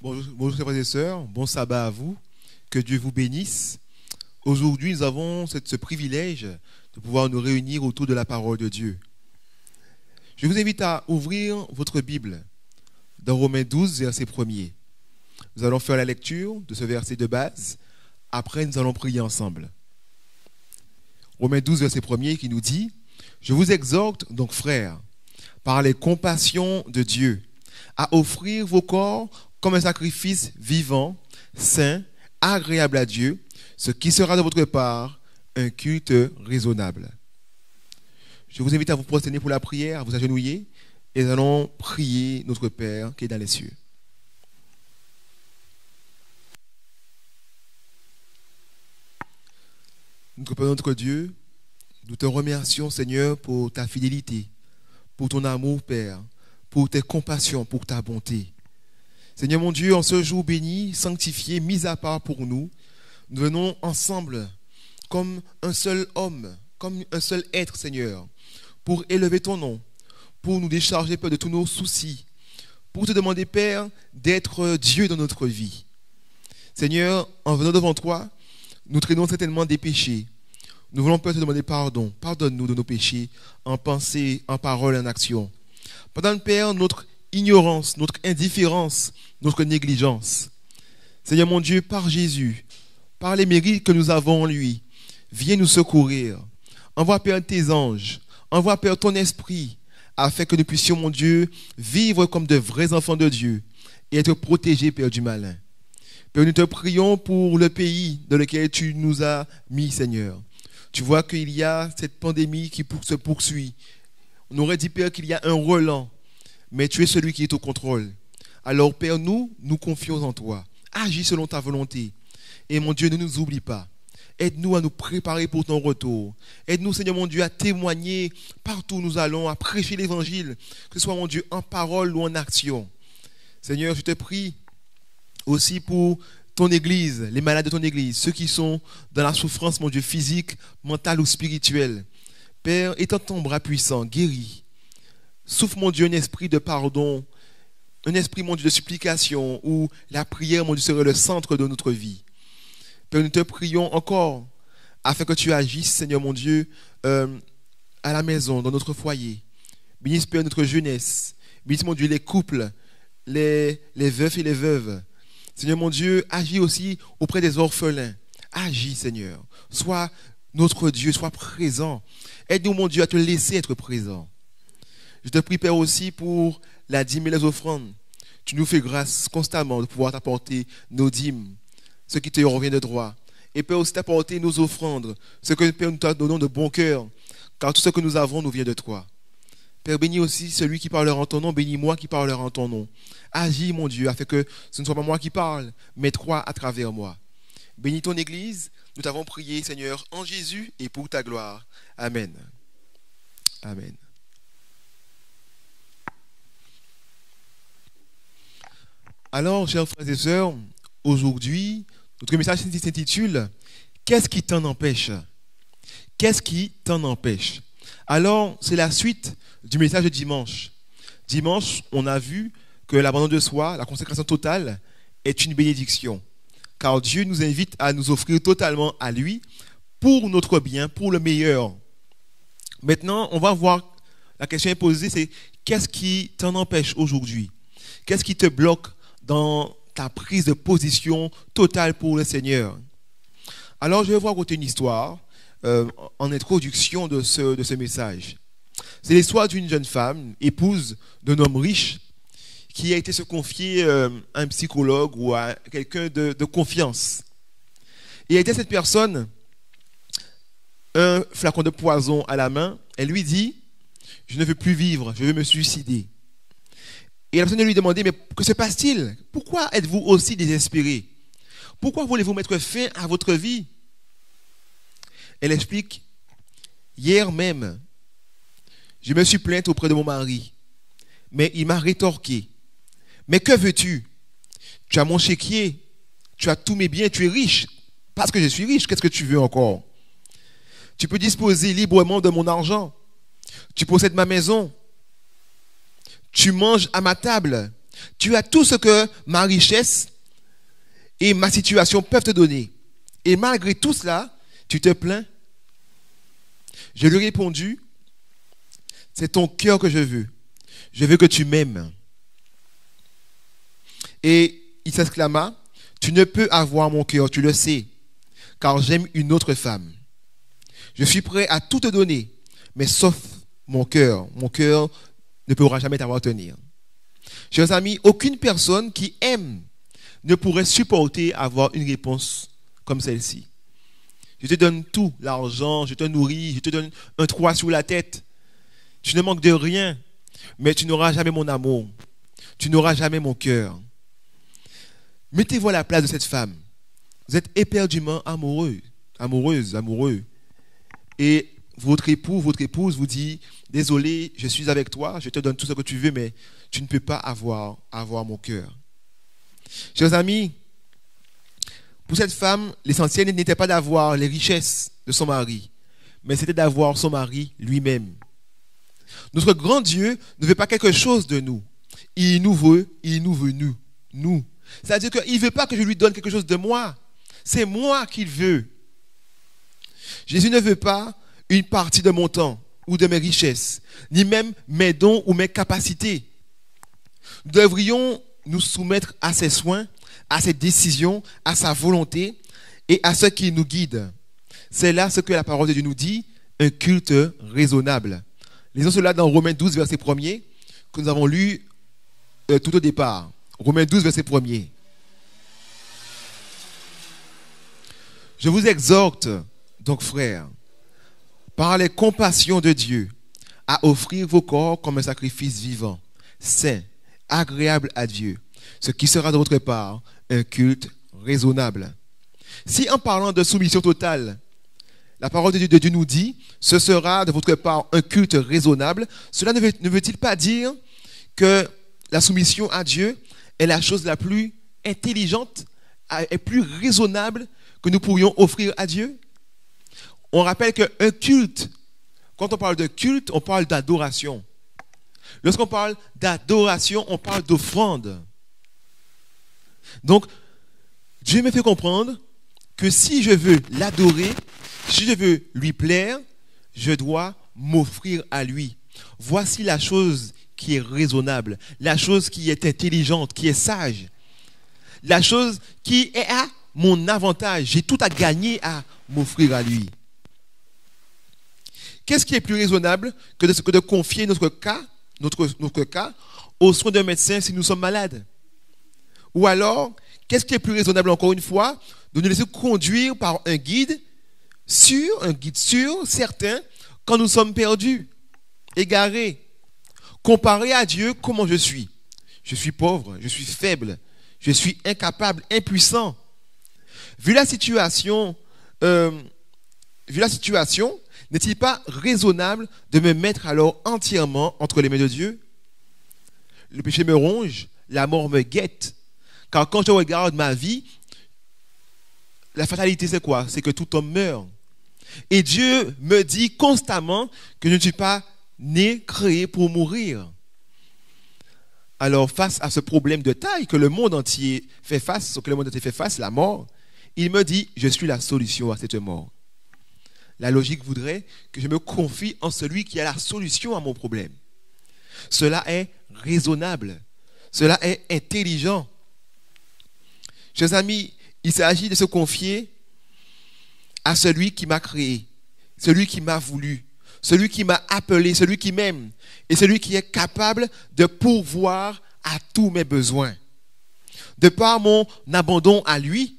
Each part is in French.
Bonjour frères et sœurs, bon sabbat à vous, que Dieu vous bénisse. Aujourd'hui, nous avons ce privilège de pouvoir nous réunir autour de la parole de Dieu. Je vous invite à ouvrir votre Bible dans Romains 12, verset 1er. Nous allons faire la lecture de ce verset de base. Après, nous allons prier ensemble. Romains 12, verset 1er qui nous dit « Je vous exhorte donc, frères, par les compassions de Dieu, à offrir vos corps comme un sacrifice vivant, saint, agréable à Dieu, ce qui sera de votre part un culte raisonnable. » Je vous invite à vous prosterner pour la prière, à vous agenouiller, et nous allons prier notre Père qui est dans les cieux. Notre Père, notre Dieu, nous te remercions, Seigneur, pour ta fidélité, pour ton amour, Père, pour tes compassions, pour ta bonté. Seigneur mon Dieu, en ce jour béni, sanctifié, mis à part pour nous, nous venons ensemble comme un seul homme, comme un seul être, Seigneur, pour élever ton nom, pour nous décharger, Père, de tous nos soucis, pour te demander, Père, d'être Dieu dans notre vie. Seigneur, en venant devant toi, nous traînons certainement des péchés. Nous voulons, Père, te demander pardon. Pardonne-nous de nos péchés, en pensée, en parole, en action. Pardonne, Père, notre ignorance, notre indifférence, notre négligence. Seigneur mon Dieu, par Jésus, par les mérites que nous avons en lui, viens nous secourir. Envoie, Père, tes anges. Envoie, Père, ton esprit, afin que nous puissions, mon Dieu, vivre comme de vrais enfants de Dieu et être protégés, Père, du malin. Père, nous te prions pour le pays dans lequel tu nous as mis, Seigneur. Tu vois qu'il y a cette pandémie qui se poursuit. On aurait dit, Père, qu'il y a un relent, mais tu es celui qui est au contrôle. Alors, Père, nous confions en toi. Agis selon ta volonté. Et mon Dieu, ne nous oublie pas. Aide-nous à nous préparer pour ton retour. Aide-nous, Seigneur mon Dieu, à témoigner partout où nous allons, à prêcher l'évangile, que ce soit, mon Dieu, en parole ou en action. Seigneur, je te prie aussi pour ton église, les malades de ton église, ceux qui sont dans la souffrance, mon Dieu, physique, mentale ou spirituelle. Père, étends ton bras puissant, guéris. Souffle, mon Dieu, un esprit de pardon, un esprit, mon Dieu, de supplication, où la prière, mon Dieu, serait le centre de notre vie. Père, nous te prions encore, afin que tu agisses, Seigneur, mon Dieu, à la maison, dans notre foyer. Bénisse, Père, notre jeunesse. Bénisse, mon Dieu, les couples, les veufs et les veuves. Seigneur, mon Dieu, agis aussi auprès des orphelins. Agis, Seigneur. Sois notre Dieu, sois présent. Aide-nous, mon Dieu, à te laisser être présent. Je te prie, Père, aussi pour la dîme et les offrandes. Tu nous fais grâce constamment de pouvoir t'apporter nos dîmes, ce qui te revient de droit. Et Père, aussi t'apporter nos offrandes, ce que, Père, nous te donnons de bon cœur, car tout ce que nous avons nous vient de toi. Père, bénis aussi celui qui parlera en ton nom, bénis moi qui parlera en ton nom. Agis, mon Dieu, afin que ce ne soit pas moi qui parle, mais toi à travers moi. Bénis ton Église, nous t'avons prié, Seigneur, en Jésus et pour ta gloire. Amen. Amen. Alors, chers frères et sœurs, aujourd'hui, notre message s'intitule « Qu'est-ce qui t'en empêche ?» Qu'est-ce qui t'en empêche? Alors, c'est la suite du message de dimanche. Dimanche, on a vu que l'abandon de soi, la consécration totale, est une bénédiction. Car Dieu nous invite à nous offrir totalement à lui pour notre bien, pour le meilleur. Maintenant, on va voir, la question est posée, c'est qu'est-ce qui t'en empêche aujourd'hui? Qu'est-ce qui te bloque dans ta prise de position totale pour le Seigneur? Alors, je vais vous raconter une histoire en introduction de ce message. C'est l'histoire d'une jeune femme, épouse d'un homme riche, qui a été se confier à un psychologue ou à quelqu'un de confiance. Et elle dit à cette personne, un flacon de poison à la main, elle lui dit « Je ne veux plus vivre, je veux me suicider ». Et la personne lui demandait « Mais que se passe-t-il? Pourquoi êtes-vous aussi désespéré? Pourquoi voulez-vous mettre fin à votre vie ?» Elle explique « Hier même, je me suis plainte auprès de mon mari, mais il m'a rétorqué. Mais que veux-tu? Tu as mon chéquier, tu as tous mes biens, tu es riche. Parce que je suis riche, qu'est-ce que tu veux encore? Tu peux disposer librement de mon argent. Tu possèdes ma maison. Tu manges à ma table. Tu as tout ce que ma richesse et ma situation peuvent te donner. Et malgré tout cela, tu te plains. Je lui ai répondu, c'est ton cœur que je veux. Je veux que tu m'aimes. Et il s'exclama, tu ne peux avoir mon cœur, tu le sais, car j'aime une autre femme. Je suis prêt à tout te donner, mais sauf mon cœur. Mon cœur ne pourra jamais t'appartenir. Chers amis, aucune personne qui aime ne pourrait supporter avoir une réponse comme celle-ci. Je te donne tout, l'argent, je te nourris, je te donne un toit sur la tête. Tu ne manques de rien, mais tu n'auras jamais mon amour. Tu n'auras jamais mon cœur. Mettez-vous à la place de cette femme. Vous êtes éperdument amoureux, amoureux. Et votre époux, votre épouse vous dit, désolé, je suis avec toi, je te donne tout ce que tu veux, mais tu ne peux pas avoir mon cœur. Chers amis, pour cette femme, l'essentiel n'était pas d'avoir les richesses de son mari, mais c'était d'avoir son mari lui-même. Notre grand Dieu ne veut pas quelque chose de nous. Il nous veut nous. C'est-à-dire qu'il ne veut pas que je lui donne quelque chose de moi. C'est moi qu'il veut. Jésus ne veut pas une partie de mon temps ou de mes richesses, ni même mes dons ou mes capacités. Nous devrions nous soumettre à ses soins, à ses décisions, à sa volonté et à ce qui nous guide. C'est là ce que la parole de Dieu nous dit, un culte raisonnable. Lisons cela dans Romains 12, verset 1er, que nous avons lu tout au départ. Romains 12, verset 1er. Je vous exhorte, donc frères, par les compassions de Dieu, à offrir vos corps comme un sacrifice vivant, saint, agréable à Dieu, ce qui sera de votre part un culte raisonnable. Si en parlant de soumission totale, la parole de Dieu nous dit, ce sera de votre part un culte raisonnable, cela ne veut-il pas dire que la soumission à Dieu est la chose la plus intelligente et plus raisonnable que nous pourrions offrir à Dieu? On rappelle qu'un culte, quand on parle de culte, on parle d'adoration. Lorsqu'on parle d'adoration, on parle d'offrande. Donc, Dieu me fait comprendre que si je veux l'adorer, si je veux lui plaire, je dois m'offrir à lui. Voici la chose qui est raisonnable, la chose qui est intelligente, qui est sage, la chose qui est à mon avantage. J'ai tout à gagner à m'offrir à lui. Qu'est-ce qui est plus raisonnable que de confier notre cas aux soins d'un médecin si nous sommes malades? Ou alors, qu'est-ce qui est plus raisonnable, encore une fois, de nous laisser conduire par un guide sûr, certain, quand nous sommes perdus, égarés, comparé à Dieu, comment je suis? Je suis pauvre, je suis faible, je suis incapable, impuissant. Vu la situation, n'est-il pas raisonnable de me mettre alors entièrement entre les mains de Dieu? Le péché me ronge, la mort me guette. Car quand je regarde ma vie, la fatalité c'est quoi? C'est que tout homme meurt. Et Dieu me dit constamment que je ne suis pas né, créé pour mourir. Alors face à ce problème de taille que le monde entier fait face, la mort, il me dit, je suis la solution à cette mort. La logique voudrait que je me confie en celui qui a la solution à mon problème. Cela est raisonnable. Cela est intelligent. Chers amis, il s'agit de se confier à celui qui m'a créé, celui qui m'a voulu, celui qui m'a appelé, celui qui m'aime et celui qui est capable de pourvoir à tous mes besoins. De par mon abandon à lui,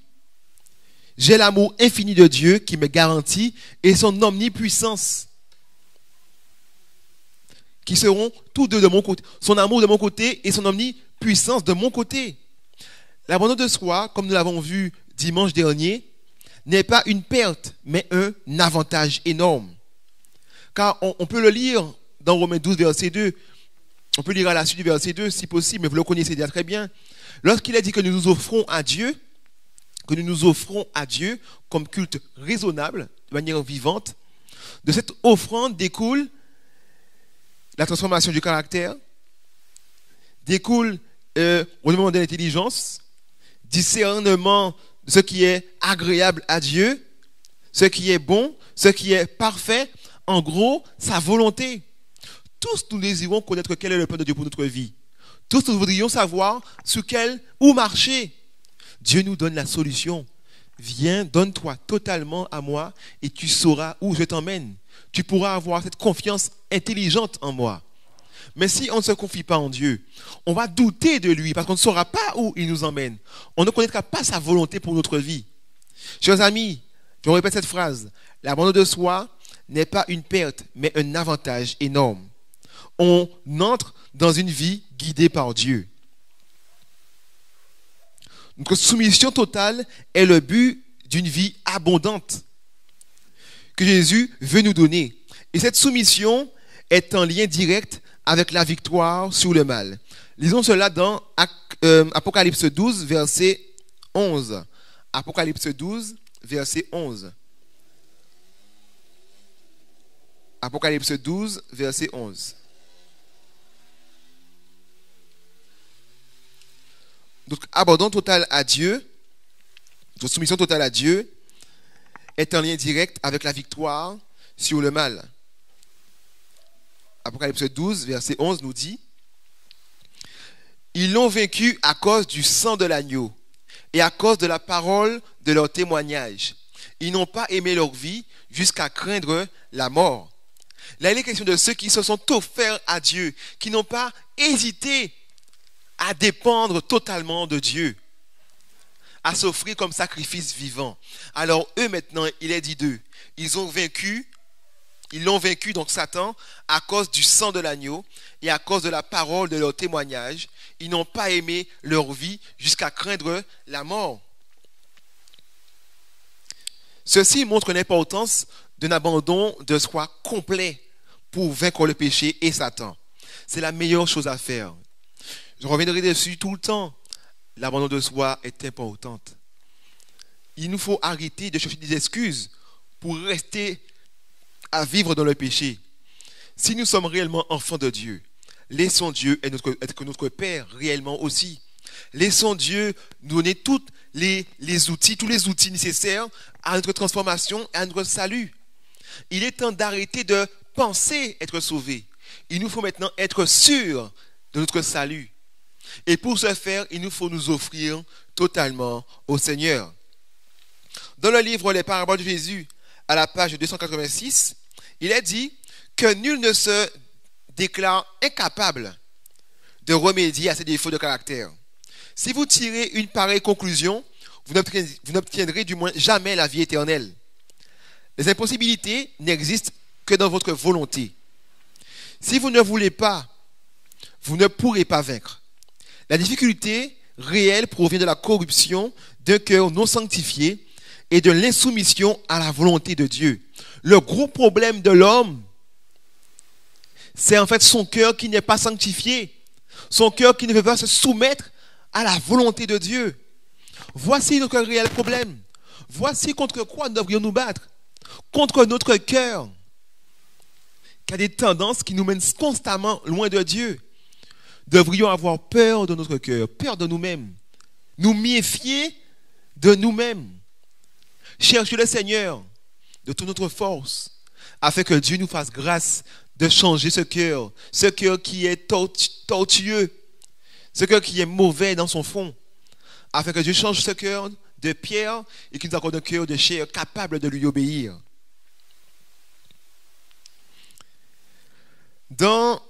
j'ai l'amour infini de Dieu qui me garantit et son omnipuissance qui seront tous deux de mon côté. Son amour de mon côté et son omnipuissance de mon côté. L'abandon de soi, comme nous l'avons vu dimanche dernier, n'est pas une perte, mais un avantage énorme. Car on peut le lire dans Romains 12, verset 2. On peut lire à la suite du verset 2 si possible, mais vous le connaissez déjà très bien. Lorsqu'il a dit que nous nous offrons à Dieu, comme culte raisonnable, de manière vivante, de cette offrande découle la transformation du caractère, découle renouvellement de l'intelligence, discernement de ce qui est agréable à Dieu, ce qui est bon, ce qui est parfait, en gros, sa volonté. Tous nous désirons connaître quel est le plan de Dieu pour notre vie. Tous nous voudrions savoir où marcher. Dieu nous donne la solution. Viens, donne-toi totalement à moi et tu sauras où je t'emmène. Tu pourras avoir cette confiance intelligente en moi. Mais si on ne se confie pas en Dieu, on va douter de lui parce qu'on ne saura pas où il nous emmène. On ne connaîtra pas sa volonté pour notre vie. Chers amis, je répète cette phrase. L'abandon de soi n'est pas une perte, mais un avantage énorme. On entre dans une vie guidée par Dieu. Notre soumission totale est le but d'une vie abondante que Jésus veut nous donner. Et cette soumission est en lien direct avec la victoire sur le mal. Lisons cela dans Apocalypse 12, verset 11. Apocalypse 12, verset 11. Apocalypse 12, verset 11. Notre abandon total à Dieu, notre soumission totale à Dieu est en lien direct avec la victoire sur le mal. Apocalypse 12, verset 11 nous dit: ils l'ont vaincu à cause du sang de l'agneau et à cause de la parole de leur témoignage. Ils n'ont pas aimé leur vie jusqu'à craindre la mort. Là, il est question de ceux qui se sont offerts à Dieu, qui n'ont pas hésité à dépendre totalement de Dieu, à s'offrir comme sacrifice vivant. Alors eux maintenant, il est dit d'eux, ils l'ont vaincu, donc Satan, à cause du sang de l'agneau et à cause de la parole de leur témoignage. Ils n'ont pas aimé leur vie jusqu'à craindre la mort. Ceci montre l'importance d'un abandon de soi complet pour vaincre le péché et Satan. C'est la meilleure chose à faire. Je reviendrai dessus tout le temps. L'abandon de soi est important. Il nous faut arrêter de chercher des excuses pour rester à vivre dans le péché. Si nous sommes réellement enfants de Dieu, laissons Dieu être notre Père réellement aussi. Laissons Dieu nous donner tous les outils nécessaires à notre transformation et à notre salut. Il est temps d'arrêter de penser être sauvé. Il nous faut maintenant être sûrs de notre salut. Et pour ce faire, il nous faut nous offrir totalement au Seigneur. Dans le livre Les Paraboles de Jésus, à la page 286, il est dit que nul ne se déclare incapable de remédier à ses défauts de caractère. Si vous tirez une pareille conclusion, vous n'obtiendrez du moins jamais la vie éternelle. Les impossibilités n'existent que dans votre volonté. Si vous ne voulez pas, vous ne pourrez pas vaincre. La difficulté réelle provient de la corruption d'un cœur non sanctifié et de l'insoumission à la volonté de Dieu. Le gros problème de l'homme, c'est en fait son cœur qui n'est pas sanctifié, son cœur qui ne veut pas se soumettre à la volonté de Dieu. Voici notre réel problème. Voici contre quoi nous devrions nous battre. Contre notre cœur, qui a des tendances qui nous mènent constamment loin de Dieu. Devrions avoir peur de notre cœur, peur de nous-mêmes, nous méfier de nous-mêmes. Chercher le Seigneur de toute notre force, afin que Dieu nous fasse grâce de changer ce cœur qui est tortueux, ce cœur qui est mauvais dans son fond, afin que Dieu change ce cœur de pierre et qu'il nous accorde un cœur de chair capable de lui obéir. Dans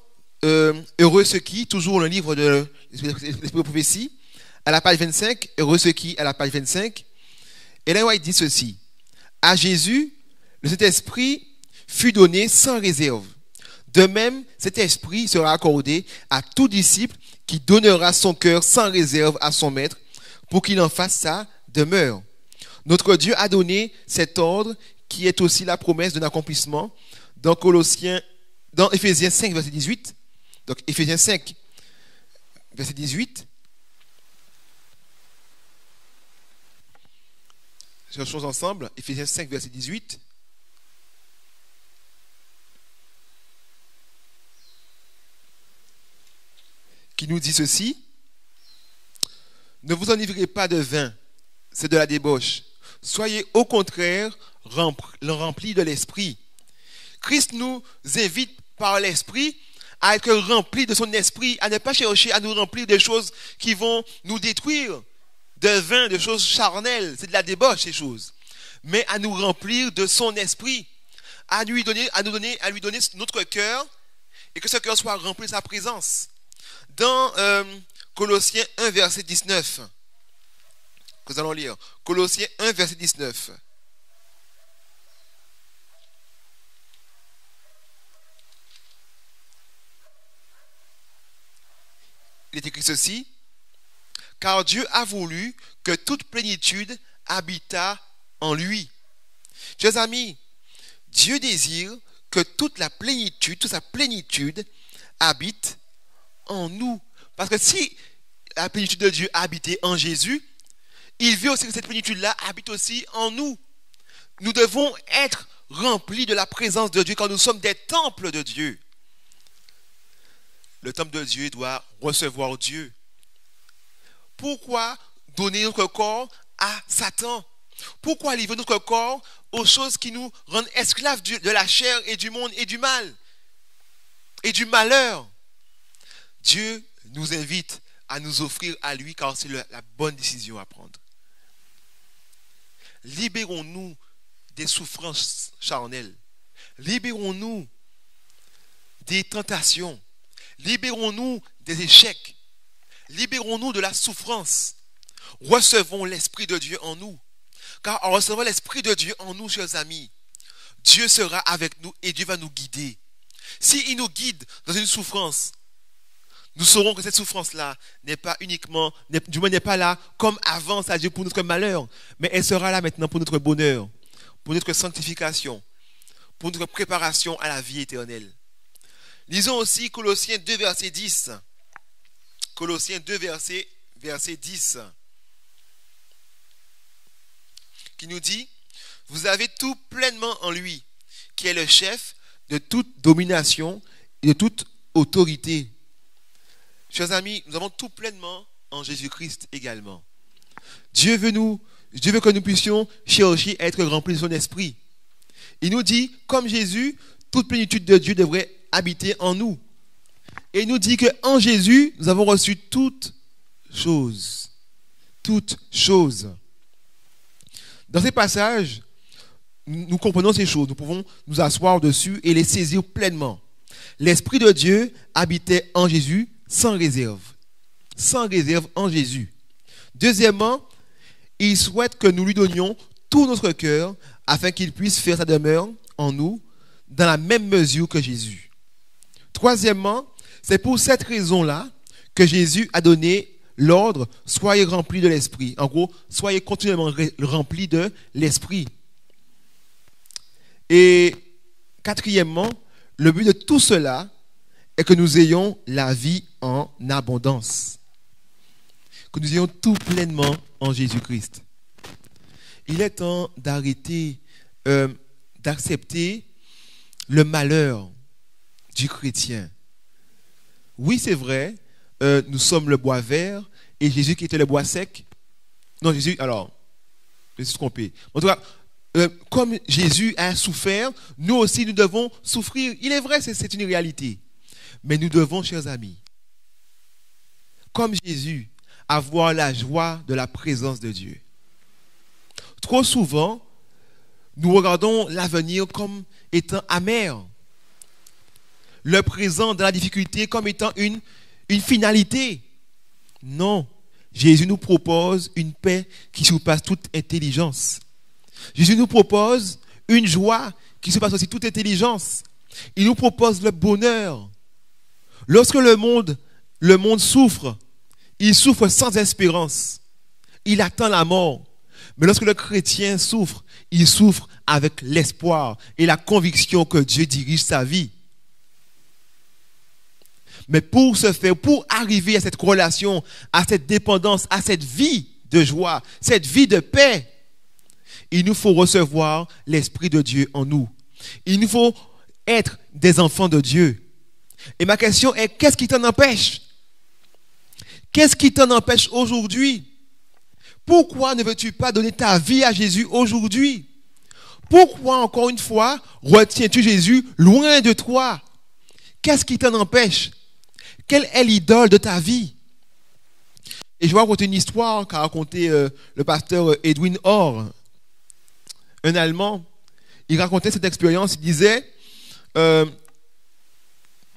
Heureux ceux qui, toujours le livre de l'Esprit de prophétie, à la page 25, Heureux ceux qui, à la page 25, Ellen White dit ceci: à Jésus, le Saint-Esprit fut donné sans réserve. De même, cet esprit sera accordé à tout disciple qui donnera son cœur sans réserve à son maître pour qu'il en fasse sa demeure. Notre Dieu a donné cet ordre qui est aussi la promesse d'un accomplissement dans Éphésiens 5, verset 18. Donc, Éphésiens 5, verset 18. Cherchons ensemble, Éphésiens 5, verset 18. Qui nous dit ceci: Ne vous enivrez pas de vin, c'est de la débauche. Soyez au contraire remplis de l'esprit. Christ nous invite par l'esprit à être remplis de son esprit, à ne pas chercher à nous remplir de choses qui vont nous détruire, de vin, de choses charnelles, c'est de la débauche ces choses, mais à nous remplir de son esprit, à lui donner notre cœur et que ce cœur soit rempli de sa présence. Dans Colossiens 1, verset 19, que nous allons lire. Colossiens 1, verset 19. Il est écrit ceci: car Dieu a voulu que toute plénitude habitât en lui. Chers amis, Dieu désire que toute sa plénitude habite en nous. Parce que si la plénitude de Dieu habitait en Jésus, il veut aussi que cette plénitude-là habite aussi en nous. Nous devons être remplis de la présence de Dieu quand nous sommes des temples de Dieu. Le temple de Dieu doit recevoir Dieu. Pourquoi donner notre corps à Satan? Pourquoi livrer notre corps aux choses qui nous rendent esclaves de la chair et du monde et du mal et du malheur? Dieu nous invite à nous offrir à lui car c'est la bonne décision à prendre. Libérons-nous des souffrances charnelles. Libérons-nous des tentations. Libérons-nous des échecs. Libérons-nous de la souffrance. Recevons l'Esprit de Dieu en nous. Car en recevant l'Esprit de Dieu en nous, chers amis, Dieu sera avec nous et Dieu va nous guider. S'il nous guide dans une souffrance, nous saurons que cette souffrance-là n'est pas uniquement, du moins n'est pas là comme avant, c'est-à-dire pour notre malheur, mais elle sera là maintenant pour notre bonheur, pour notre sanctification, pour notre préparation à la vie éternelle. Lisons aussi Colossiens 2, verset 10. Colossiens 2, verset 10. Qui nous dit: vous avez tout pleinement en lui, qui est le chef de toute domination et de toute autorité. Chers amis, nous avons tout pleinement en Jésus-Christ également. Dieu veut que nous puissions chercher à être remplis de son esprit. Il nous dit, comme Jésus, toute plénitude de Dieu devrait habiter en nous. Et il nous dit qu'en Jésus, nous avons reçu toutes choses. Toutes choses. Dans ces passages, nous comprenons ces choses. Nous pouvons nous asseoir dessus et les saisir pleinement. L'Esprit de Dieu habitait en Jésus sans réserve. Sans réserve en Jésus. Deuxièmement, il souhaite que nous lui donnions tout notre cœur afin qu'il puisse faire sa demeure en nous dans la même mesure que Jésus. Troisièmement, c'est pour cette raison-là que Jésus a donné l'ordre « Soyez remplis de l'Esprit ». En gros, soyez continuellement remplis de l'Esprit. Et quatrièmement, le but de tout cela est que nous ayons la vie en abondance. Que nous ayons tout pleinement en Jésus-Christ. Il est temps d'arrêter, d'accepter le malheur du chrétien. Oui, c'est vrai, nous sommes le bois vert et Jésus qui était le bois sec. Non, Jésus, alors, je me suis trompé. En tout cas, comme Jésus a souffert, nous aussi nous devons souffrir. Il est vrai, c'est une réalité. Mais nous devons, chers amis, comme Jésus, avoir la joie de la présence de Dieu. Trop souvent, nous regardons l'avenir comme étant amer. Le présent dans la difficulté comme étant une finalité. Non, Jésus nous propose une paix qui surpasse toute intelligence. Jésus nous propose une joie qui surpasse aussi toute intelligence. Il nous propose le bonheur. Lorsque le monde souffre, il souffre sans espérance. Il attend la mort. Mais lorsque le chrétien souffre, il souffre avec l'espoir et la conviction que Dieu dirige sa vie. Mais pour arriver à cette relation, à cette dépendance, à cette vie de joie, cette vie de paix, il nous faut recevoir l'Esprit de Dieu en nous. Il nous faut être des enfants de Dieu. Et ma question est, qu'est-ce qui t'en empêche? Qu'est-ce qui t'en empêche aujourd'hui? Pourquoi ne veux-tu pas donner ta vie à Jésus aujourd'hui? Pourquoi, encore une fois, retiens-tu Jésus loin de toi? Qu'est-ce qui t'en empêche? Quelle est l'idole de ta vie? Et je vais raconter une histoire qu'a raconté le pasteur Edwin Orr, un Allemand. Il racontait cette expérience. Il disait, par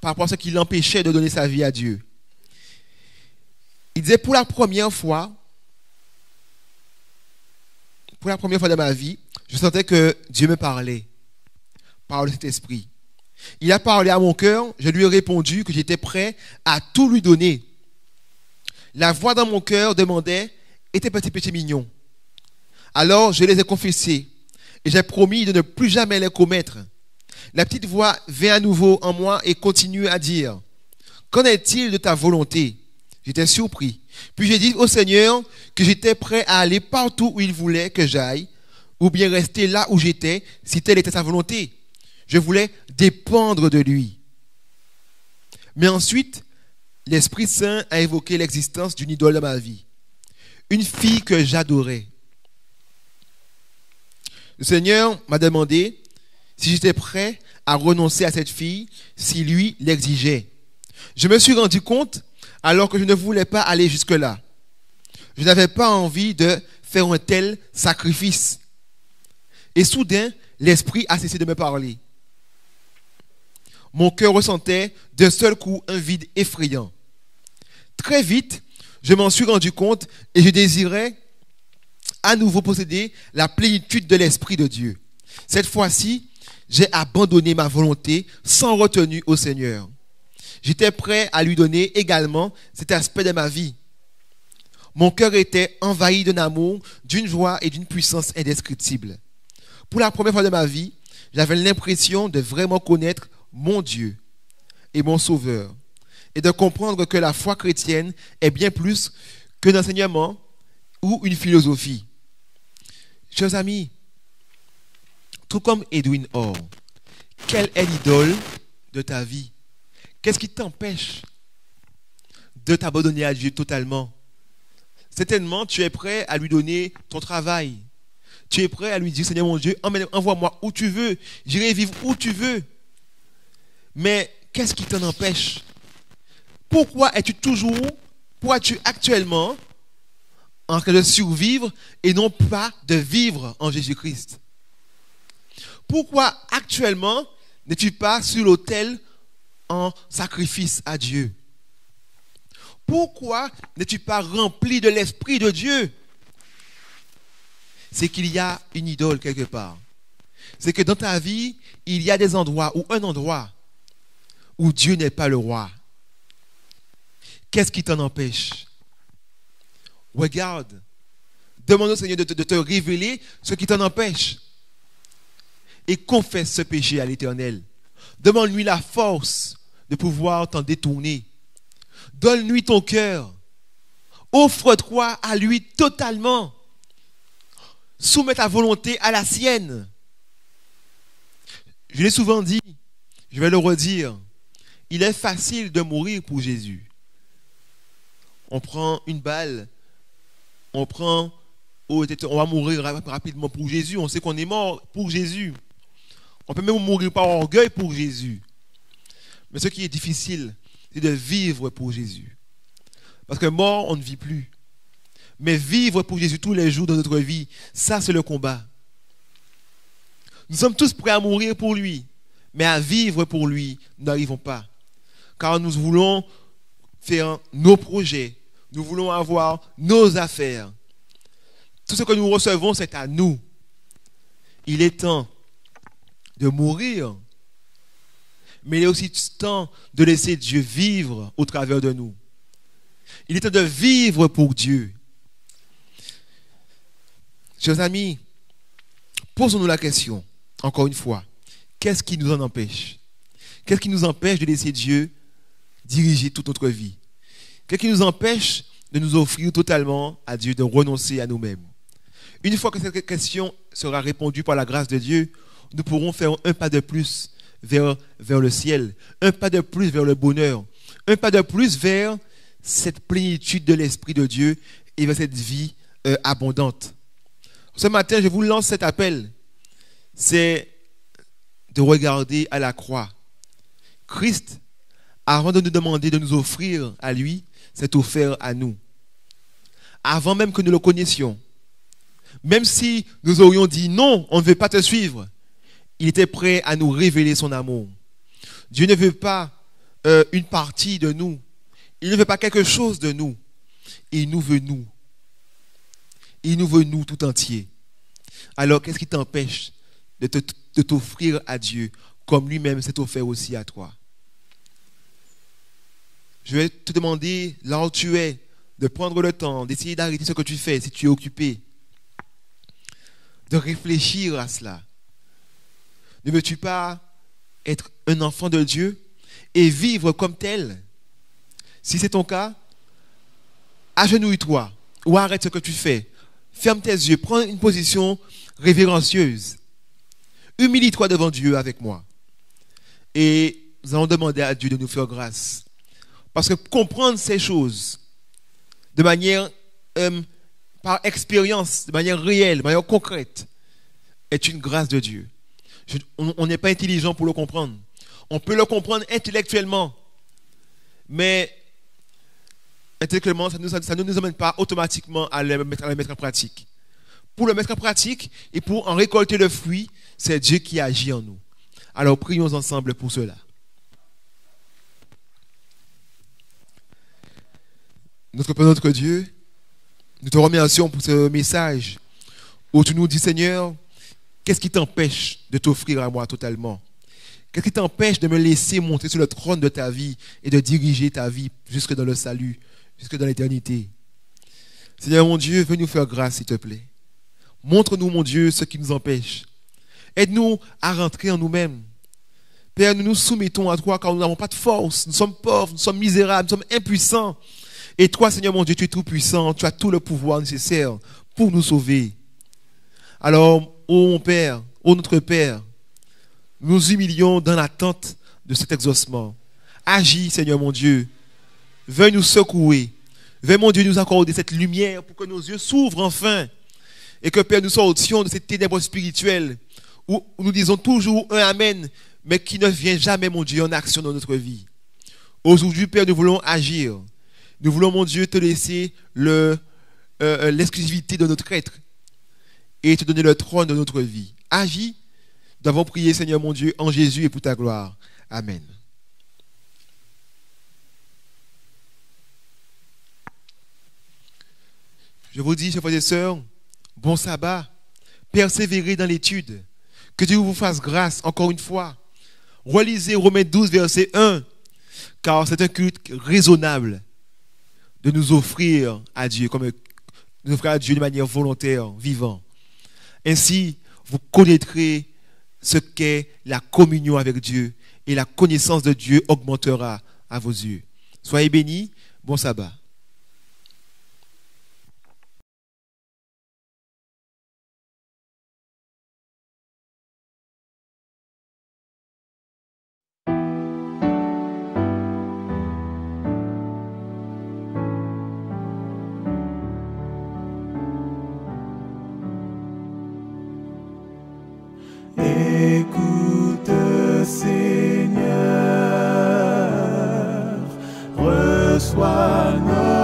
rapport à ce qui l'empêchait de donner sa vie à Dieu. Il disait, pour la première fois de ma vie, je sentais que Dieu me parlait par le Saint-Esprit. Il a parlé à mon cœur, je lui ai répondu que j'étais prêt à tout lui donner. La voix dans mon cœur demandait, et tes petits péchés mignons? Alors je les ai confessés et j'ai promis de ne plus jamais les commettre. La petite voix vint à nouveau en moi et continue à dire, qu'en est-il de ta volonté? J'étais surpris. Puis j'ai dit au Seigneur que j'étais prêt à aller partout où il voulait que j'aille, ou bien rester là où j'étais, si telle était sa volonté. Je voulais dépendre de lui. Mais ensuite, l'Esprit Saint a évoqué l'existence d'une idole de ma vie. Une fille que j'adorais. Le Seigneur m'a demandé si j'étais prêt à renoncer à cette fille, si lui l'exigeait. Je me suis rendu compte, alors que je ne voulais pas aller jusque-là. Je n'avais pas envie de faire un tel sacrifice. Et soudain, l'Esprit a cessé de me parler. Mon cœur ressentait d'un seul coup un vide effrayant. Très vite, je m'en suis rendu compte et je désirais à nouveau posséder la plénitude de l'Esprit de Dieu. Cette fois-ci, j'ai abandonné ma volonté sans retenue au Seigneur. J'étais prêt à lui donner également cet aspect de ma vie. Mon cœur était envahi d'un amour, d'une joie et d'une puissance indescriptible. Pour la première fois de ma vie, j'avais l'impression de vraiment connaître mon Dieu et mon Sauveur, et de comprendre que la foi chrétienne est bien plus qu'un enseignement ou une philosophie. Chers amis, tout comme Edwin Orr, quelle est l'idole de ta vie? Qu'est-ce qui t'empêche de t'abandonner à Dieu totalement? Certainement, tu es prêt à lui donner ton travail. Tu es prêt à lui dire, Seigneur mon Dieu, envoie-moi où tu veux, j'irai vivre où tu veux. Mais qu'est-ce qui t'en empêche? Pourquoi es-tu actuellement en train de survivre et non pas de vivre en Jésus-Christ? Pourquoi actuellement n'es-tu pas sur l'autel en sacrifice à Dieu? Pourquoi n'es-tu pas rempli de l'Esprit de Dieu? C'est qu'il y a une idole quelque part. C'est que dans ta vie, il y a des endroits ou un endroit où Dieu n'est pas le roi. Qu'est-ce qui t'en empêche? Regarde. Demande au Seigneur de te révéler ce qui t'en empêche. Et confesse ce péché à l'Éternel. Demande-lui la force de pouvoir t'en détourner. Donne-lui ton cœur. Offre-toi à lui totalement. Soumets ta volonté à la sienne. Je l'ai souvent dit, je vais le redire. Il est facile de mourir pour Jésus. On prend une balle, on va mourir rapidement pour Jésus. On sait qu'on est mort pour Jésus. On peut même mourir par orgueil pour Jésus. Mais ce qui est difficile, c'est de vivre pour Jésus. Parce que mort, on ne vit plus. Mais vivre pour Jésus tous les jours de notre vie, ça c'est le combat. Nous sommes tous prêts à mourir pour lui. Mais à vivre pour lui, nous n'arrivons pas. Car nous voulons faire nos projets. Nous voulons avoir nos affaires. Tout ce que nous recevons, c'est à nous. Il est temps de mourir. Mais il est aussi temps de laisser Dieu vivre au travers de nous. Il est temps de vivre pour Dieu. Chers amis, posons-nous la question, encore une fois. Qu'est-ce qui nous en empêche? Qu'est-ce qui nous empêche de laisser Dieu diriger toute notre vie? Qu'est-ce qui nous empêche de nous offrir totalement à Dieu, de renoncer à nous-mêmes? Une fois que cette question sera répondue par la grâce de Dieu, nous pourrons faire un pas de plus vers le ciel, un pas de plus vers le bonheur, un pas de plus vers cette plénitude de l'Esprit de Dieu et vers cette vie abondante. Ce matin, je vous lance cet appel. C'est de regarder à la croix. Christ, avant de nous demander de nous offrir à lui, s'est offert à nous. Avant même que nous le connaissions. Même si nous aurions dit non, on ne veut pas te suivre, il était prêt à nous révéler son amour. Dieu ne veut pas une partie de nous. Il ne veut pas quelque chose de nous. Il nous veut nous. Il nous veut nous tout entier. Alors, qu'est-ce qui t'empêche de t'offrir à Dieu comme lui-même s'est offert aussi à toi? Je vais te demander, là où tu es, de prendre le temps, d'essayer d'arrêter ce que tu fais si tu es occupé. De réfléchir à cela. Ne veux-tu pas être un enfant de Dieu et vivre comme tel? Si c'est ton cas, agenouille-toi ou arrête ce que tu fais. Ferme tes yeux, prends une position révérencieuse. Humilie-toi devant Dieu avec moi. Et nous allons demander à Dieu de nous faire grâce. Parce que comprendre ces choses de manière, par expérience, de manière réelle, de manière concrète, est une grâce de Dieu. On n'est pas intelligent pour le comprendre. On peut le comprendre intellectuellement, mais intellectuellement, ça ne nous amène pas automatiquement à le mettre en pratique. Pour le mettre en pratique et pour en récolter le fruit, c'est Dieu qui agit en nous. Alors prions ensemble pour cela. Notre Père, notre Dieu, nous te remercions pour ce message où tu nous dis, Seigneur, qu'est-ce qui t'empêche de t'offrir à moi totalement? Qu'est-ce qui t'empêche de me laisser monter sur le trône de ta vie et de diriger ta vie jusque dans le salut, jusque dans l'éternité? Seigneur mon Dieu, veux nous faire grâce, s'il te plaît. Montre-nous, mon Dieu, ce qui nous empêche. Aide-nous à rentrer en nous-mêmes. Père, nous nous soumettons à toi car nous n'avons pas de force. Nous sommes pauvres, nous sommes misérables, nous sommes impuissants. Et toi, Seigneur mon Dieu, tu es tout puissant. Tu as tout le pouvoir nécessaire pour nous sauver. Alors, ô mon Père, ô notre Père, nous nous humilions dans l'attente de cet exaucement. Agis, Seigneur mon Dieu. Veuille nous secouer. Veuille, mon Dieu, nous accorder cette lumière pour que nos yeux s'ouvrent enfin. Et que, Père, nous sortions de cette ténèbres spirituelle où nous disons toujours un Amen, mais qui ne vient jamais, mon Dieu, en action dans notre vie. Aujourd'hui, Père, nous voulons agir. Nous voulons, mon Dieu, te laisser l'exclusivité de notre être et te donner le trône de notre vie. Agis. Nous avons prié, Seigneur mon Dieu, en Jésus et pour ta gloire. Amen. Je vous dis, chers frères et sœurs, bon sabbat, persévérez dans l'étude. Que Dieu vous fasse grâce, encore une fois. Relisez Romains 12, verset 1, car c'est un culte raisonnable de nous offrir à Dieu, de manière volontaire, vivant. Ainsi, vous connaîtrez ce qu'est la communion avec Dieu et la connaissance de Dieu augmentera à vos yeux. Soyez bénis, bon sabbat. Écoute, Seigneur, reçois nos